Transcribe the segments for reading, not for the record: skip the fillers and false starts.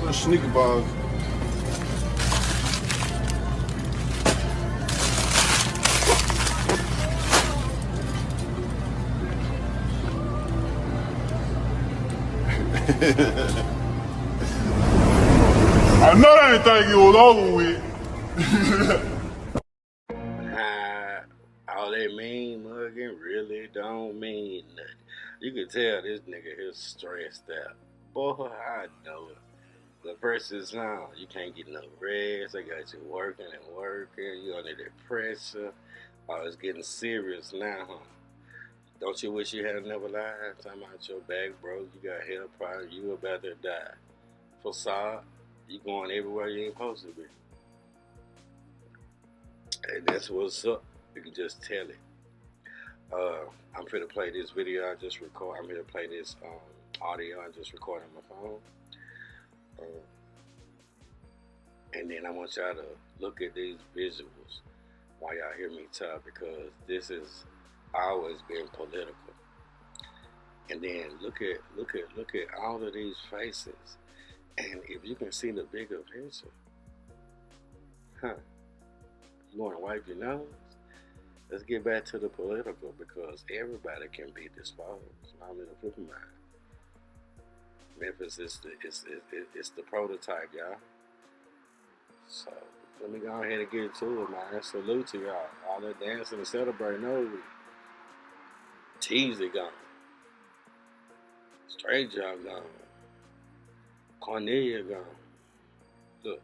the sneaker bars. I know that ain't think it was over with. All that mean mugging really don't mean nothing. You can tell this nigga is stressed out. Boy, I know it. The person song, you can't get no rest. They got you working and working. You under that pressure. Oh, it's getting serious now, huh? Don't you wish you had never lied? Talking about your back broke, you got health problems, you about to die. Facade, you going everywhere you ain't supposed to be. And that's what's up. You can just tell it. I'm finna play this video I just recorded. I'm gonna play this audio I just recorded on my phone. And then I want y'all to look at these visuals while y'all hear me talk, because this is always been political. And then look at all of these faces. And if you can see the bigger picture, you wanna wipe your nose? Let's get back to the political, because everybody can be disposed. I'm in the flipping mind. Memphis is the prototype, y'all. So let me go ahead and get to it, man. Salute to y'all. All that dancing and celebrating over. Teasy gone. Straight Job gone. Cornelia gone. Look.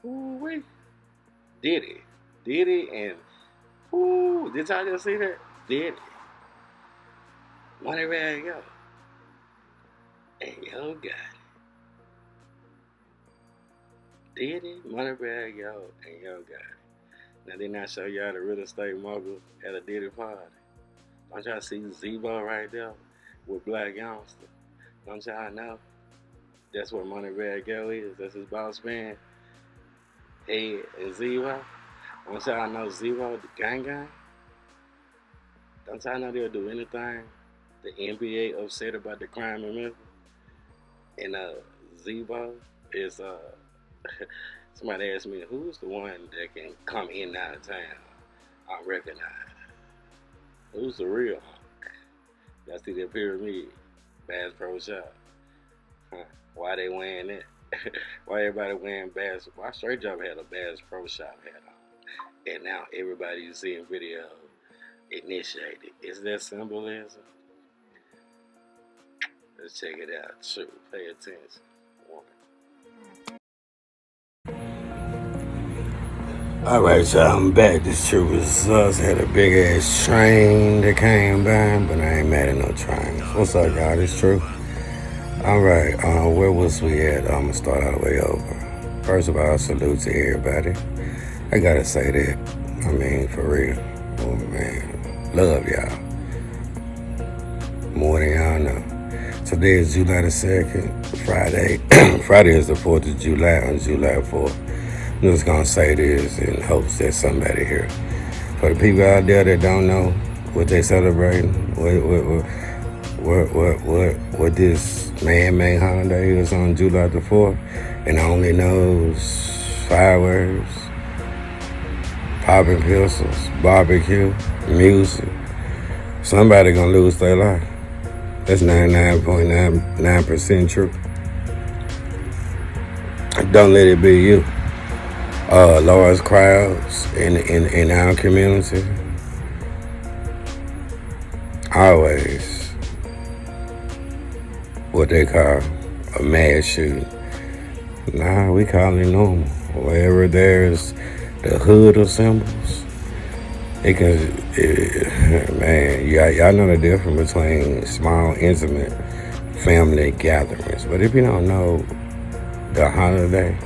Ooh-wee. Diddy and ooh, did y'all just see that? Diddy. Money Rag Yo. And Yo Gotti. Diddy, Money Rag Yo, and Yo Gotti. Now didn't I show y'all the real estate mogul at a Diddy party? Don't y'all see Zebo right there with Black Youngster? Don't y'all know? That's what Money Rag Yo is. That's his boss man. Head and Zebo. Don't y'all know Zebo, the gang? Don't y'all know they'll do anything? The NBA upset about the crime in Memphis. And Zebo is somebody asked me, who's the one that can come in and out of town unrecognized? Who's the real hunk? Y'all see that pyramid? Bass Pro Shop. Why they wearing that? Why everybody wearing Bass? Why Straight Job had a Bass Pro Shop hat on? And now everybody you see in video initiated. Is that symbolism? Let's check it out. True. Pay attention. Alright, y'all, I'm back. This TRUUUUUUU had a big ass train that came by, but I ain't mad at no trains. What's up, y'all? It's true. Alright, where was we at? I'm gonna start all the way over. First of all, salute to everybody. I gotta say that. I mean, for real. Oh, man. Love y'all. More than y'all know. Today is July the 2nd, Friday. Friday is the 4th of July on July 4th. I'm just gonna say this in hopes that somebody here. For the people out there that don't know what they celebrating, what this man-made holiday is on July the 4th, and only knows fireworks, popping pistols, barbecue, music, somebody gonna lose their life. That's 99.99% true. Don't let it be you. Large crowds in our community. Always what they call a mass shooting. Nah, we call it normal. Wherever there's the hood of symbols, it can, man, y'all know the difference between small, intimate family gatherings. But if you don't know the holiday,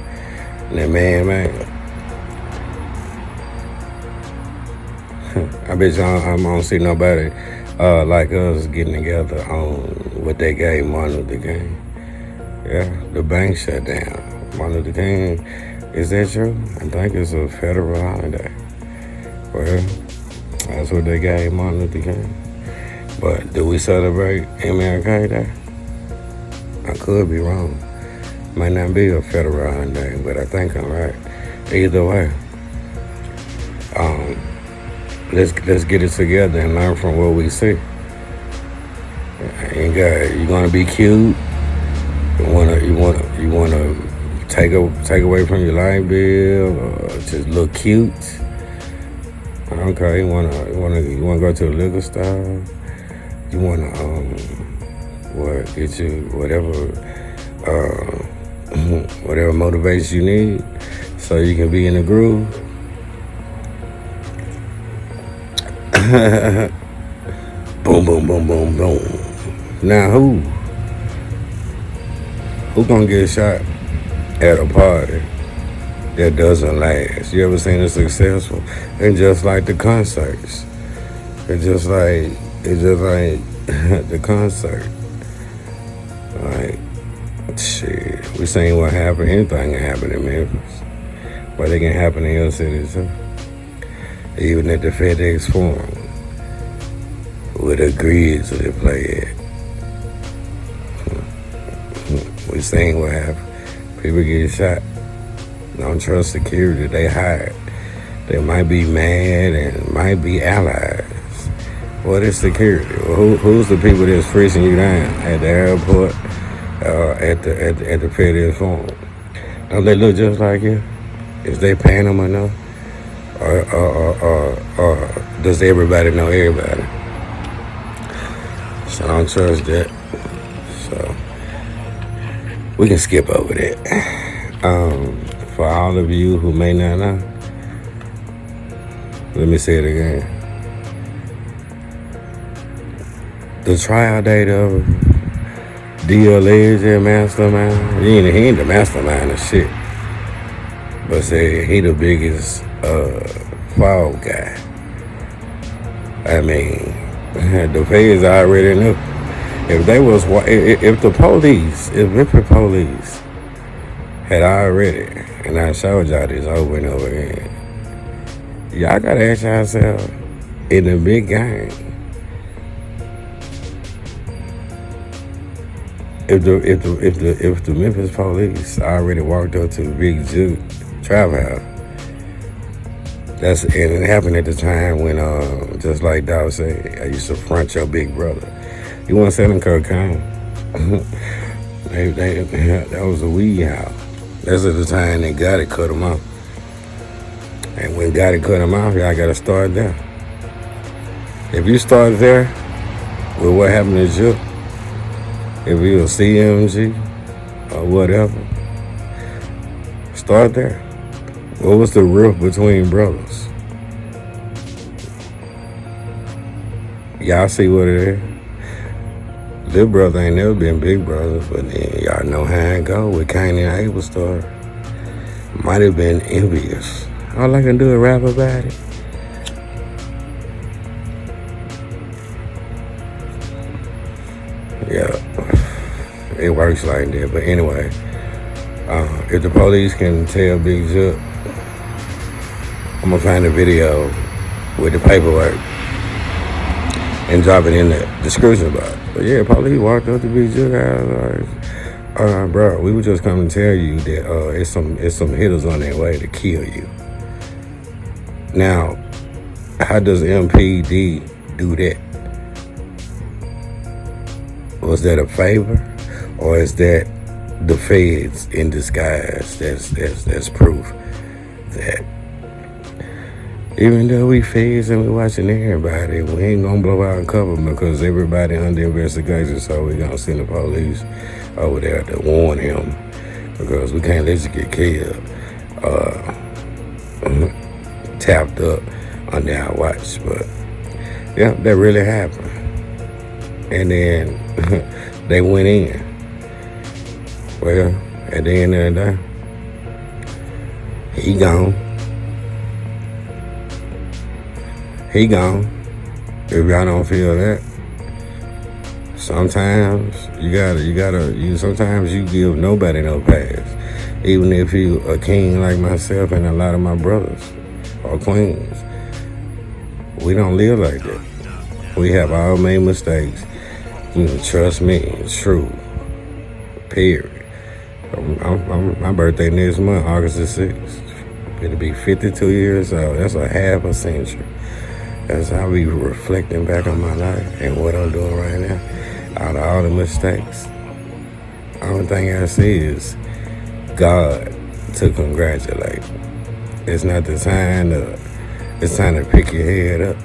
the man, I bet I don't see nobody like us getting together on what they gave Martin Luther King. Yeah, the bank shut down. Martin Luther King, is that true? I think it's a federal holiday. Well, that's what they gave Martin Luther King. But do we celebrate MLK Day? I could be wrong. Might not be a federal holiday, but I think I'm right. Either way, let's get it together and learn from what we see. You're gonna be cute. You wanna take away from your light bill, or just look cute. Okay, you wanna go to a liquor store. You wanna get you whatever motivates you need, so you can be in the groove. Boom, boom, boom, boom, boom. Now who gonna get shot at a party that doesn't last? You ever seen it successful? And just like the concerts, it's just like the concert. Like, shit, we seen what happened. Anything can happen in Memphis, but it can happen in your city too. Even at the FedEx Forum, with the grids that they play at. We seen what happened. People get shot. Don't trust security. They hired. They might be mad and might be allies. What is security? Well, who's the people that's freezing you down at the airport, at the FedEx Forum? Don't they look just like you? Is they paying them enough? Or does everybody know everybody? So I don't trust that. So we can skip over that. For all of you who may not know, let me say it again. The trial date of DLA mastermind. He ain't the mastermind of shit, but say he the biggest fall guy. I mean, the feds already knew. If Memphis police had already, and I showed y'all this over and over again, y'all gotta ask yourself, in the big game, if the Memphis police already walked up to the Big Juke Travel House, and it happened at the time when, just like Dolph said, I used to front your big brother. You want to sell them cocaine? That was a weed house. That's at the time that Gotti cut him off. And when Gotti cut him off, y'all got to start there. If you start there with what happened to you, if you're a CMG or whatever, start there. What was the rift between brothers? Y'all see what it is? Little brother ain't never been big brother, but then y'all know how it go with Cain and Abel story. Might have been envious. All I can do is rap about it. Yeah, it works like that. But anyway, if the police can tell Big Juke, I'm gonna find a video with the paperwork and drop it in the description box. But yeah, police walked up to Big Juke. I was like, bro, we were just coming to tell you that it's some hitters on their way to kill you. Now, how does MPD do that? Was that a favor, or is that the feds in disguise? That's proof that even though we feds and we watching everybody, we ain't gonna blow our cover because everybody under investigation. So we gonna send the police over there to warn him because we can't let you get killed, tapped up under our watch. But yeah, that really happened. And then they went in. Well, at the end of the day, he gone. He gone. If y'all don't feel that, sometimes sometimes you give nobody no pass. Even if you a king like myself and a lot of my brothers or queens, we don't live like that. We have all made mistakes. You can trust me, it's true. Period. My birthday next month, August the 6th. It'll be 52 years old. That's a half a century. That's how we reflecting back on my life and what I'm doing right now. Out of all the mistakes, only thing I see is God to congratulate. It's not the time it's time to pick your head up.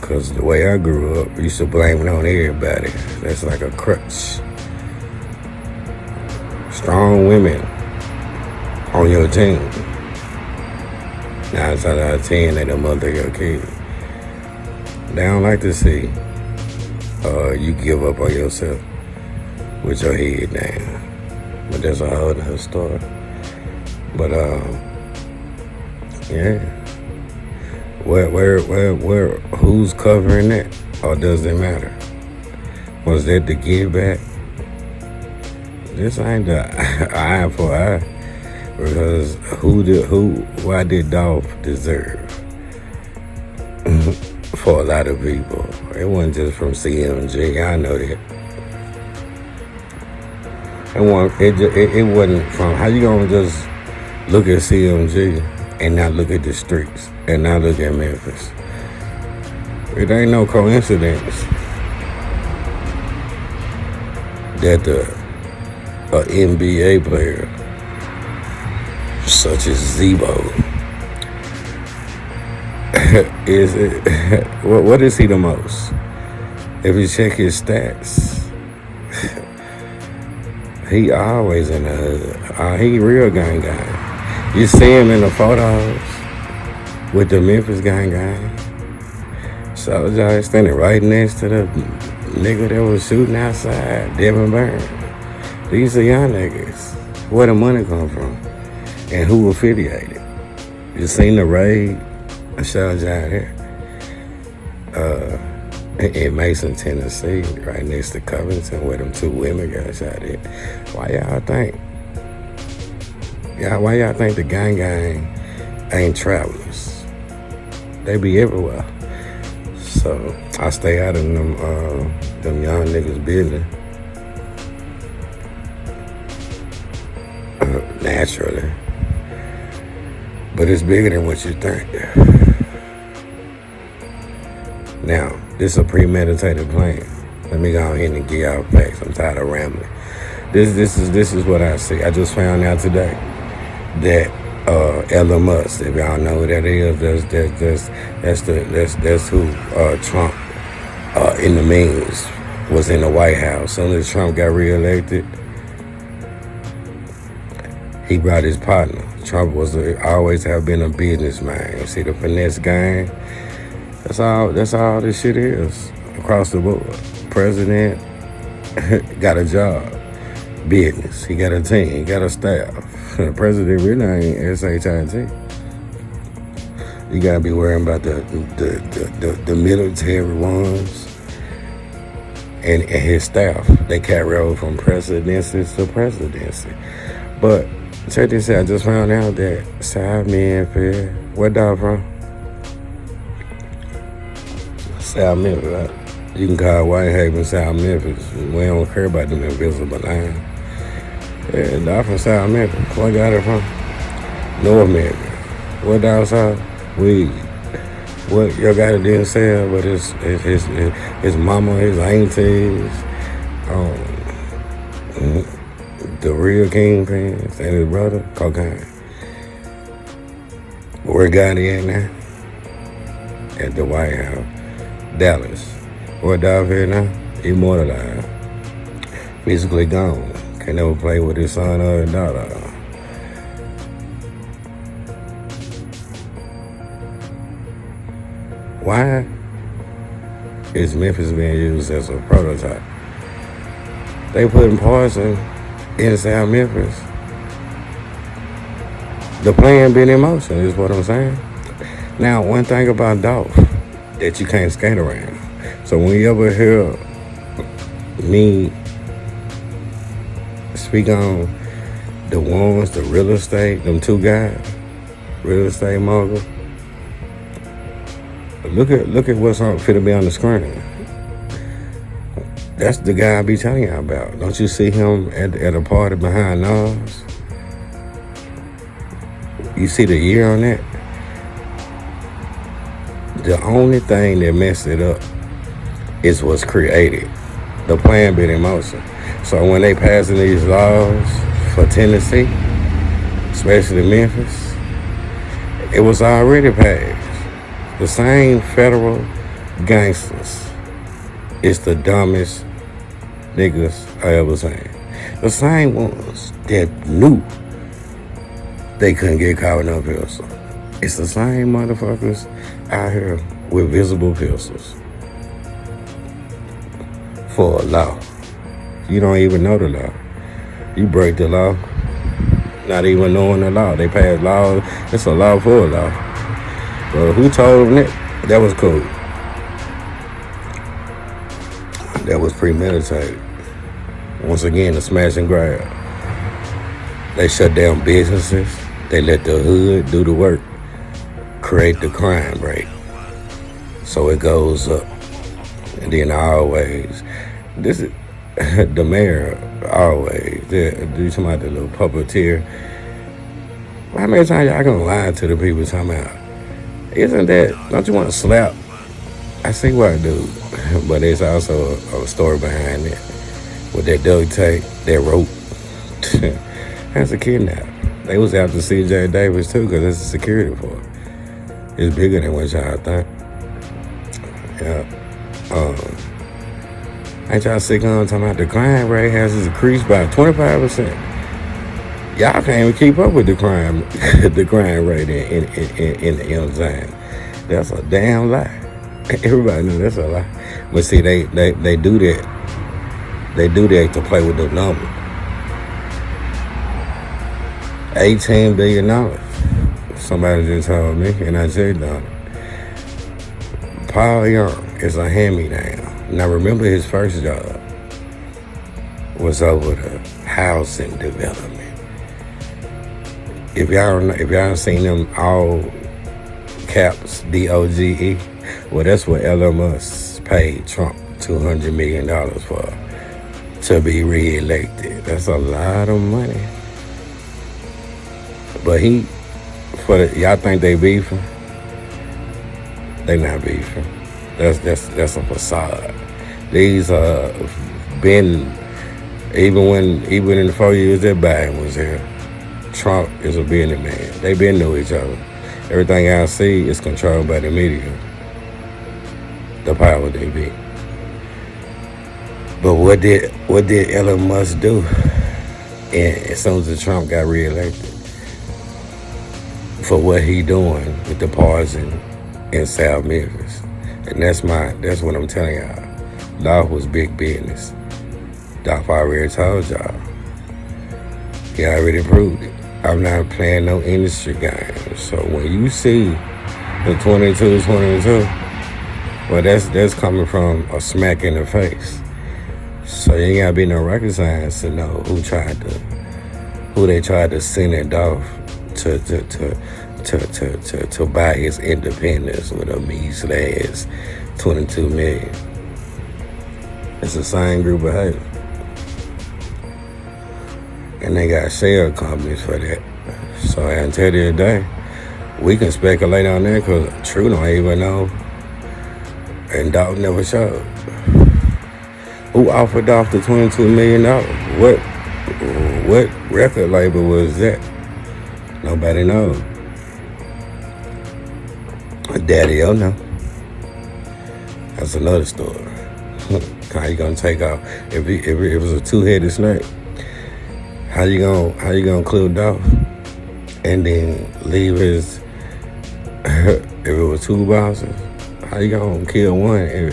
Cause the way I grew up, you used to blame it on everybody. That's like a crutch. Strong women on your team. 9 times out of 10, they the mother of your kid. They don't like to see you give up on yourself with your head down. But that's a whole other story. But yeah. Where who's covering that? Or does it matter? Was that the give back? This ain't the eye for eye. Because why did Dolph deserve? For a lot of people. It wasn't just from CMG, I know that. It wasn't from, how you gonna just look at CMG and not look at the streets and not look at Memphis? It ain't no coincidence that a NBA player such as Zebo what is he the most? If you check his stats, he always in the hood. He real gang. You see him in the photos with the Memphis gang. So y'all standing right next to the nigga that was shooting outside, Devin Burns. These are young niggas. Where the money come from? And who affiliated? You seen the raid? I showed y'all there. In Mason, Tennessee, right next to Covington, where them 2 women got shot at. Why y'all think the gang ain't travelers? They be everywhere. So I stay out of them young niggas' business. Naturally. But it's bigger than what you think. Now, this is a premeditated plan. Let me go ahead and give y'all facts. I'm tired of rambling. This is what I see. I just found out today that Elon Musk, if y'all know who that is, that's who Trump in the memes was in the White House. As soon as Trump got reelected, he brought his partner. Trump always have been a businessman. You see the finesse gang? That's all this shit is across the board. President got a job, business. He got a team. He got a staff. The president really ain't SHIT. You gotta be worrying about the military ones and his staff. They carry over from presidency to presidency. But check this out. I just found out that South Memphis, where Dolph from? South Memphis, right? You can call Whitehaven South Memphis. We don't care about them invisible lines. Yeah, Dolph from South Memphis. Where got it from? North Memphis. What Dolph South? Weed. What your guy didn't sell, but his mama, his aunties, the real kingpins and his brother, cocaine. Where Gotti at now? At the White House. Dallas. Where Dolph here now? Immortalized. Physically gone. Can never play with his son or his daughter. Why is Memphis being used as a prototype? They putting poison in South Memphis. The plan been in motion is what I'm saying. Now, one thing about Dolph that you can't skate around. So when you ever hear me speak on the ones, the real estate, them 2 guys, real estate mogul, look at what's finna be on the screen. That's the guy I be telling you about. Don't you see him at a party behind Nas? You see the year on that? The only thing that messed it up is what's created. The plan been in motion. So when they passing these laws for Tennessee, especially Memphis, it was already passed. The same federal gangsters is the dumbest niggas I ever seen. The same ones that knew they couldn't get caught with no pistol. It's the same motherfuckers out here with visible pistols for a law. You don't even know the law. You break the law, not even knowing the law. They pass laws. It's a law for a law. But who told them that? That was cool. That was premeditated. Once again, the smash and grab. They shut down businesses. They let the hood do the work, create the crime rate. So it goes up. And then always, this is the mayor always. You talking about the little puppeteer. How many times y'all gonna lie to the people talking about, isn't that, don't you want to slap? I see what I do, but there's also a story behind it. With that duct tape, that rope. That's a kidnap. They was after CJ Davis too, because it's a security force. It's bigger than what y'all think. Yeah. Ain't y'all sick on talking about the crime rate has increased by 25%? Y'all can't even keep up with the crime rate in you know what I'm saying? That's a damn lie. Everybody knows that's a lie. But see, they do that. They do that to play with the numbers. $18 billion. Somebody just told me, and I checked on it. Paul Young is a hand-me-down. Now remember, his first job was over the housing development. If y'all seen them all caps DOGE, well, that's what Elon Musk paid Trump $200 million for, to be reelected. That's a lot of money. But y'all think they beefing? They not beefing. That's a facade. These been, even in the 4 years that Biden was here, Trump is a businessman. They been know each other. Everything I see is controlled by the media. The power they be. But what did Elon Musk do? And as soon as Trump got reelected, for what he doing with the poison in South Memphis. And that's what I'm telling y'all. Dolph was big business. Dolph already told y'all. He already proved it. I'm not playing no industry games. So when you see the 22, well, that's coming from a smack in the face. So you ain't gotta be no rocket science to know who they tried to send at Dolph to buy his independence with a measly ass $22 million. It's the same group of haters. And they got shell companies for that. So until the day, we can speculate on that because True don't even know. And Dolph never showed. Who offered Dolph the $22 million? What record label was that? Nobody knows. Daddy-o know. That's another story. How you gonna take off? If it was a two-headed snake, how you gonna clue Dolph and then leave his? If it was two bosses, how you gonna kill one and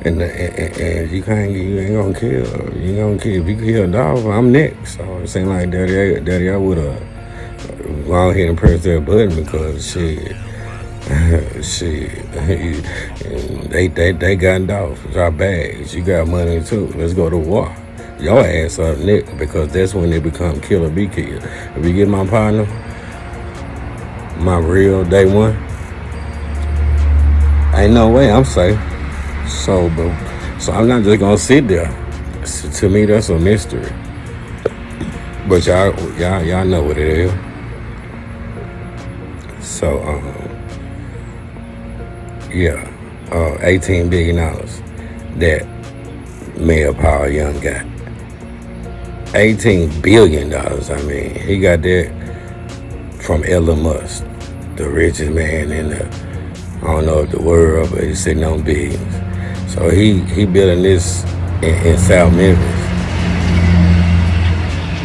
you ain't gonna kill? You gonna kill? If you kill Dolph, I'm next. So it seemed like Daddy, I would have gone ahead and pressed that button because shit. They got Dolph. It's our bags. You got money too. Let's go to war. Your ass up next because that's when they become kill or be killed. If you get my partner, my real day one, ain't no way I'm safe. So, but So I'm not just gonna sit there. To me, that's a mystery. But y'all know what it is. So yeah, $18 billion that Mayor Paul Young got. $18 billion. I mean, he got that from Elon Musk, the richest man in the, I don't know if the world, but he's sitting on billions. So he building this in South Memphis.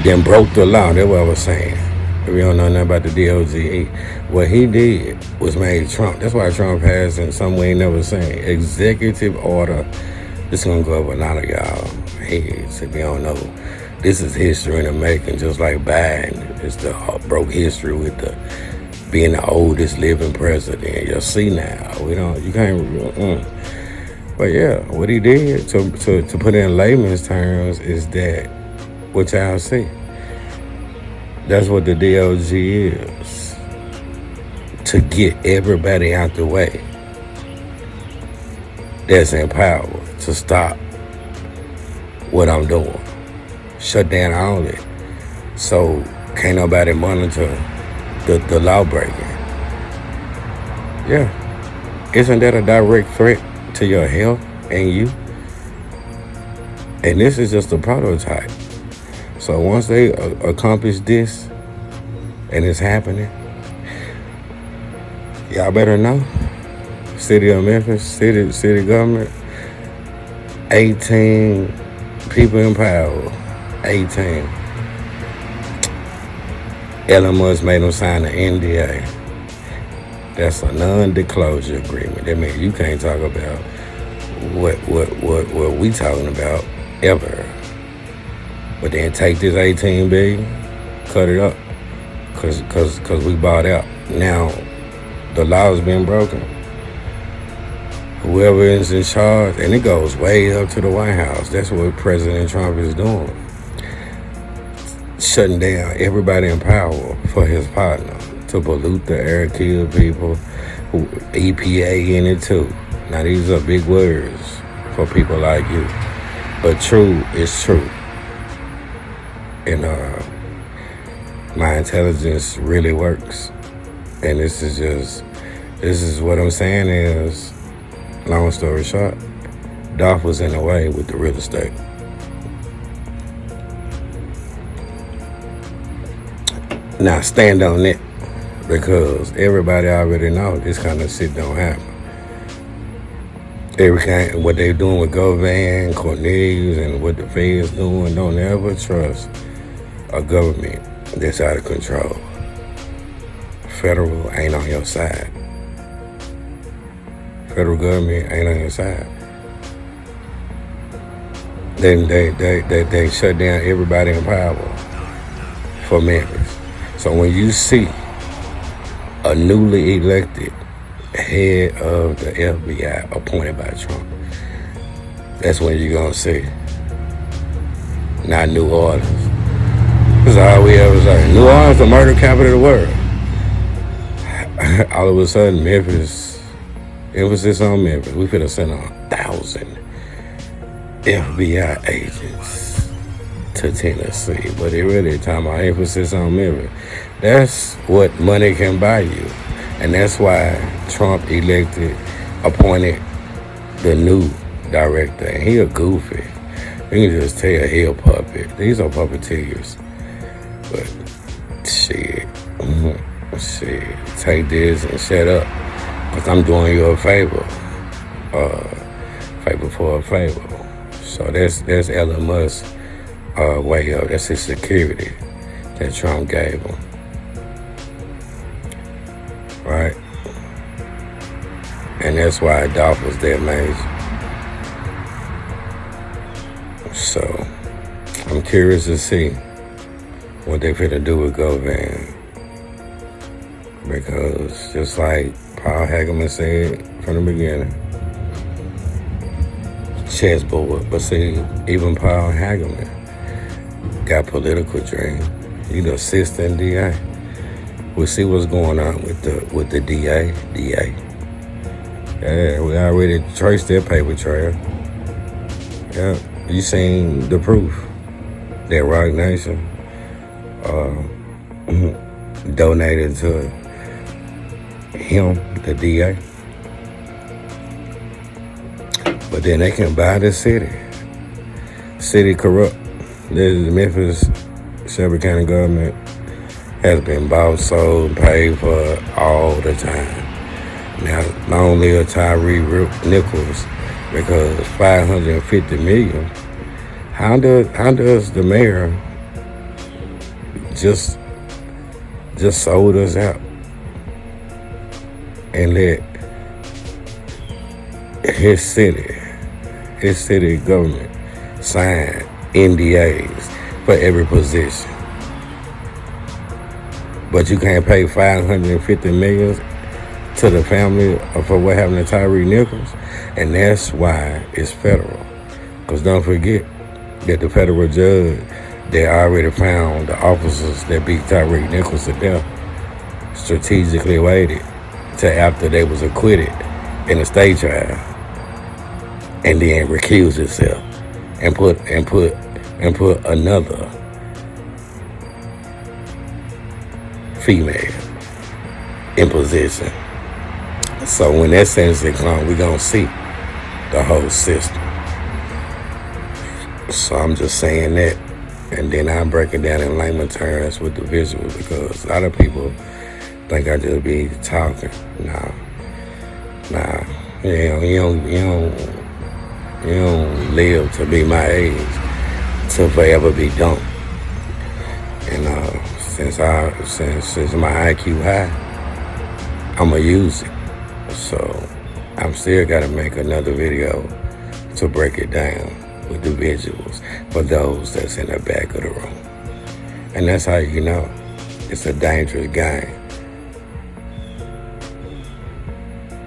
Then broke the law. That's what I was saying. If you don't know nothing about the DOJ, what he did was made Trump. That's why Trump has, in some way, never saying executive order. This is gonna go over a lot of y'all heads if you don't know. This is history in the making, just like Biden. It's the broke history with the being the oldest living president. You'll see now. You can't. But yeah, what he did to put it in layman's terms is that what y'all see. That's what the DOJ is. To get everybody out the way that's in power to stop what I'm doing. Shut down all of it. So can't nobody monitor the law breaking. Yeah. Isn't that a direct threat to your health and you? And this is just a prototype. So once they accomplish this and it's happening, y'all better know. City of Memphis, city government, 18 people in power. 18. Elon Musk made them sign an NDA. That's a non-disclosure agreement. That means you can't talk about what we talking about ever. But then take this 18 billion, cut it up, cause we bought out. Now the law's been broken. Whoever is in charge, and it goes way up to the White House. That's what President Trump is doing. Shutting down everybody in power for his partner to pollute the air, kill people, EPA in it too. Now these are big words for people like you. But true is true. And my intelligence really works. And this is what I'm saying is, long story short, Dolph was in the way with the real estate. Now stand on it, because everybody already know this kind of shit don't happen. Everything, what they doing with Govan, Cornelius, and what the feds doing, don't ever trust a government that's out of control. Federal ain't on your side. Federal government ain't on your side. Then they shut down everybody in power for Memphis. So when you see a newly elected head of the FBI appointed by Trump, that's when you're gonna see. Not New Orleans. That's all we ever say. New Orleans, the murder capital of the world. All of a sudden, Memphis, emphasis on Memphis. We could have sent 1,000 FBI agents to Tennessee, but they really talking about emphasis on Memphis. That's what money can buy you. And that's why Trump appointed the new director. And he a goofy. You can just tell he a puppet. These are puppeteers. But shit, take this and shut up. Because I'm doing you a favor. Favor for a favor. So that's Elon Musk's way up. That's his security that Trump gave him. Right? And that's why Dolph was that major. So I'm curious to see what they finna do with Govan. Because just like Paul Hageman said from the beginning, chessboard. But see, even Paul Hageman got political dream. He the assistant DA. We'll see what's going on with the DA. Yeah, we already traced their paper trail. Yeah, you seen the proof that Rock Nation donated to him, the DA. But then they can buy the city. City corrupt. The Memphis Shelby County government has been bought, sold, paid for all the time. Now, long live Tyrie Nichols, because $550 million. How does the mayor just sold us out and let his city government sign NDAs for every position? But you can't pay $550 million to the family for what happened to Tyrie Nichols, and that's why it's federal. Because don't forget that the federal judge, they already found the officers that beat Tyrie Nichols to death strategically waited till after they was acquitted in a state trial, and then recused itself and put another female in position. So when that sentencing comes, we're going to see the whole system. So I'm just saying that. And then I break it down in layman terms with the visual, because a lot of people think I just be talking. Nah. You don't live to be my age, to forever be dumb. And since my IQ high, I'ma use it. So I'm still gotta make another video to break it down with the visuals for those that's in the back of the room. And that's how you know it's a dangerous game.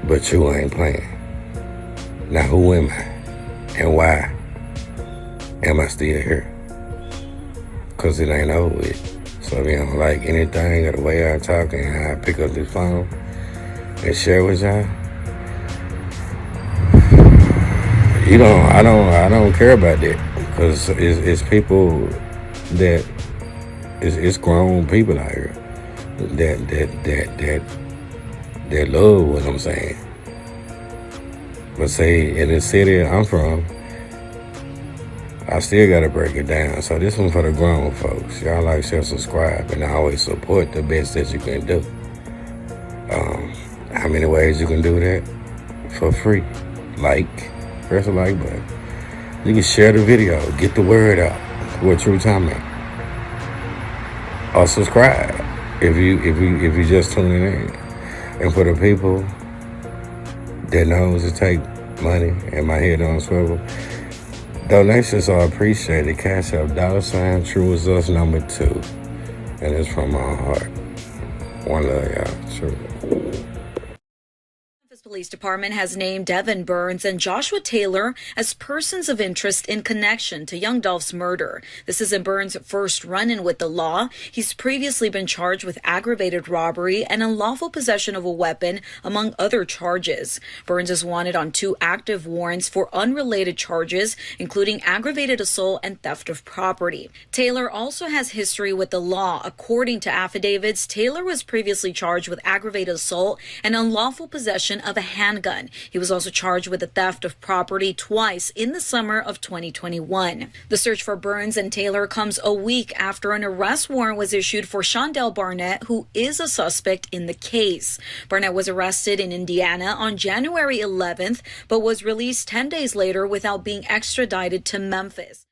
But you ain't playing. Now who am I? And why am I still here? Cause it ain't over with. So if you don't like anything or the way I talk and how I pick up this phone and share with y'all, I don't care about that, because it's people that it's grown people out here that love what I'm saying. But say in the city I'm from, I still gotta break it down. So this one for the grown folks. Y'all like, share, subscribe, and always support the best that you can do. How many ways you can do that? For free. Press the like button. You can share the video, get the word out. What True talking about. Or subscribe if you just tuning in. And for the people that knows to take money and my head on swivel, donations are appreciated. Cash App $ TRUUUUUU #2. And it's from my heart. One love, y'all. True. Memphis Police Department has named Devin Burns and Joshua Taylor as persons of interest in connection to young Dolph's murder. This isn't Burns' first run-in with the law. He's previously been charged with aggravated robbery and unlawful possession of a weapon, among other charges. Burns is wanted on 2 active warrants for unrelated charges, including aggravated assault and theft of property. Taylor also has history with the law. According to affidavits, Taylor was previously charged with aggravated assault and unlawful possession of a handgun. He was also charged with the theft of property twice in the summer of 2021. The search for Burns and Taylor comes a week after an arrest warrant was issued for Shondell Barnett, who is a suspect in the case. Barnett was arrested in Indiana on January 11th, but was released 10 days later without being extradited to Memphis.